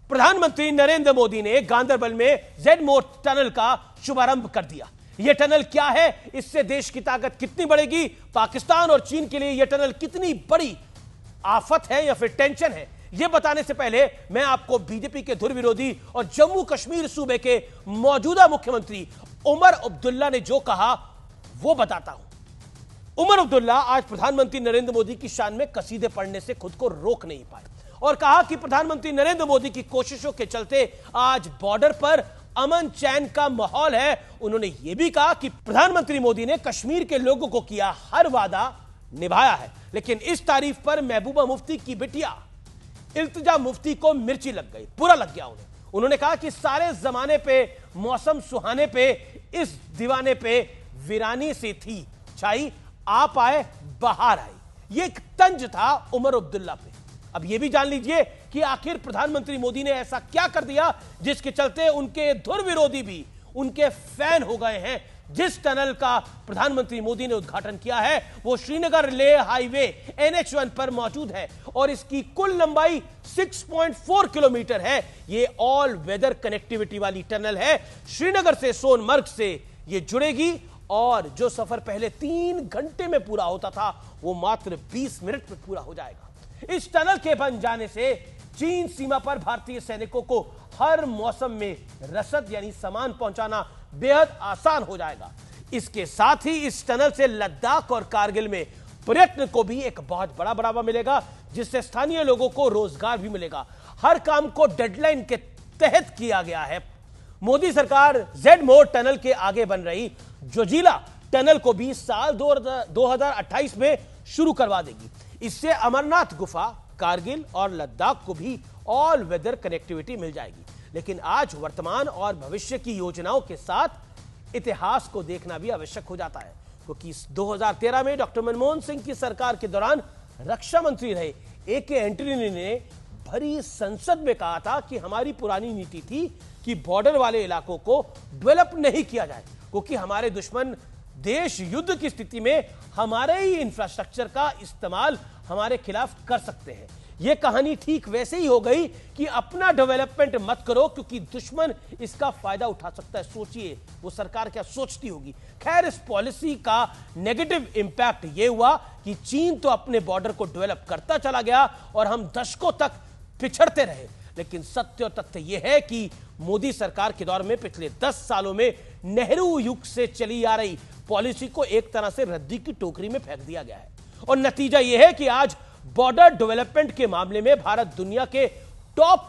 प्रधानमंत्री नरेंद्र मोदी ने गांधरबल में जेडमोर टनल का शुभारंभ कर दिया। यह टनल क्या है, इससे देश की ताकत कितनी बढ़ेगी, पाकिस्तान और चीन के लिए यह टनल कितनी बड़ी आफत है या फिर टेंशन है, यह बताने से पहले मैं आपको बीजेपी के धुर विरोधी और जम्मू कश्मीर सूबे के मौजूदा मुख्यमंत्री उमर अब्दुल्ला ने जो कहा वो बताता हूं। उमर अब्दुल्ला आज प्रधानमंत्री नरेंद्र मोदी की शान में कसीदे पढ़ने से खुद को रोक नहीं पाए और कहा कि प्रधानमंत्री नरेंद्र मोदी की कोशिशों के चलते आज बॉर्डर पर अमन चैन का माहौल है। उन्होंने यह भी कहा कि प्रधानमंत्री मोदी ने कश्मीर के लोगों को किया हर वादा निभाया है, लेकिन इस तारीफ पर महबूबा मुफ्ती की बिटिया इल्तिजा मुफ्ती को मिर्ची लग गई, बुरा लग गया उन्हें। उन्होंने कहा कि सारे जमाने पे मौसम सुहाने पे इस दीवाने पे वीरानी से थी छाई, आप आए बाहर आई। ये एक तंज था उमर अब्दुल्ला पे। अब यह भी जान लीजिए कि आखिर प्रधानमंत्री मोदी ने ऐसा क्या कर दिया जिसके चलते उनके धुर विरोधी भी उनके फैन हो गए हैं। जिस टनल का प्रधानमंत्री मोदी ने उद्घाटन किया है वो श्रीनगर लेह हाईवे NH1 पर मौजूद है और इसकी कुल लंबाई 6.4 किलोमीटर है। ये ऑल वेदर कनेक्टिविटी वाली टनल है। श्रीनगर से सोनमर्ग से ये जुड़ेगी और जो सफर पहले 3 घंटे में पूरा होता था वो मात्र 20 मिनट में पूरा हो जाएगा। इस टनल के बन जाने से चीन सीमा पर भारतीय सैनिकों को हर मौसम में रसद यानी सामान पहुंचाना बेहद आसान हो जाएगा। इसके साथ ही इस टनल से लद्दाख और कारगिल में पर्यटन को भी एक बहुत बड़ा बढ़ावा मिलेगा, जिससे स्थानीय लोगों को रोजगार भी मिलेगा। हर काम को डेडलाइन के तहत किया गया है। मोदी सरकार जेडमोर टनल के आगे बन रही जोजिला टनल को भी साल 2028 में शुरू करवा देगी। इससे अमरनाथ गुफा, कारगिल और लद्दाख को भी ऑल वेदर कनेक्टिविटी मिल जाएगी। लेकिन आज वर्तमान और भविष्य की योजनाओं के साथ इतिहास को देखना भी आवश्यक हो जाता है, क्योंकि 2013 में डॉक्टर मनमोहन सिंह की सरकार के दौरान रक्षा मंत्री रहे AK एंटनी ने भरी संसद में कहा था कि हमारी पुरानी नीति थी कि बॉर्डर वाले इलाकों को डेवलप नहीं किया जाए, क्योंकि हमारे दुश्मन देश युद्ध की स्थिति में हमारे ही इंफ्रास्ट्रक्चर का इस्तेमाल हमारे खिलाफ कर सकते हैं। यह कहानी ठीक वैसे ही हो गई कि अपना डेवलपमेंट मत करो क्योंकि दुश्मन इसका फायदा उठा सकता है। सोचिए वो सरकार क्या सोचती होगी। खैर, इस पॉलिसी का नेगेटिव इंपैक्ट यह हुआ कि चीन तो अपने बॉर्डर को डेवलप करता चला गया और हम दशकों तक पिछड़ते रहे। लेकिन सत्य और तथ्य यह है कि मोदी सरकार के दौर में पिछले 10 सालों में नेहरू युग से चली आ रही पॉलिसी को एक तरह से रद्दी की टोकरी में फेंक दिया गया है और नतीजा यह है कि आज बॉर्डर डेवलपमेंट के मामले में भारत दुनिया के टॉप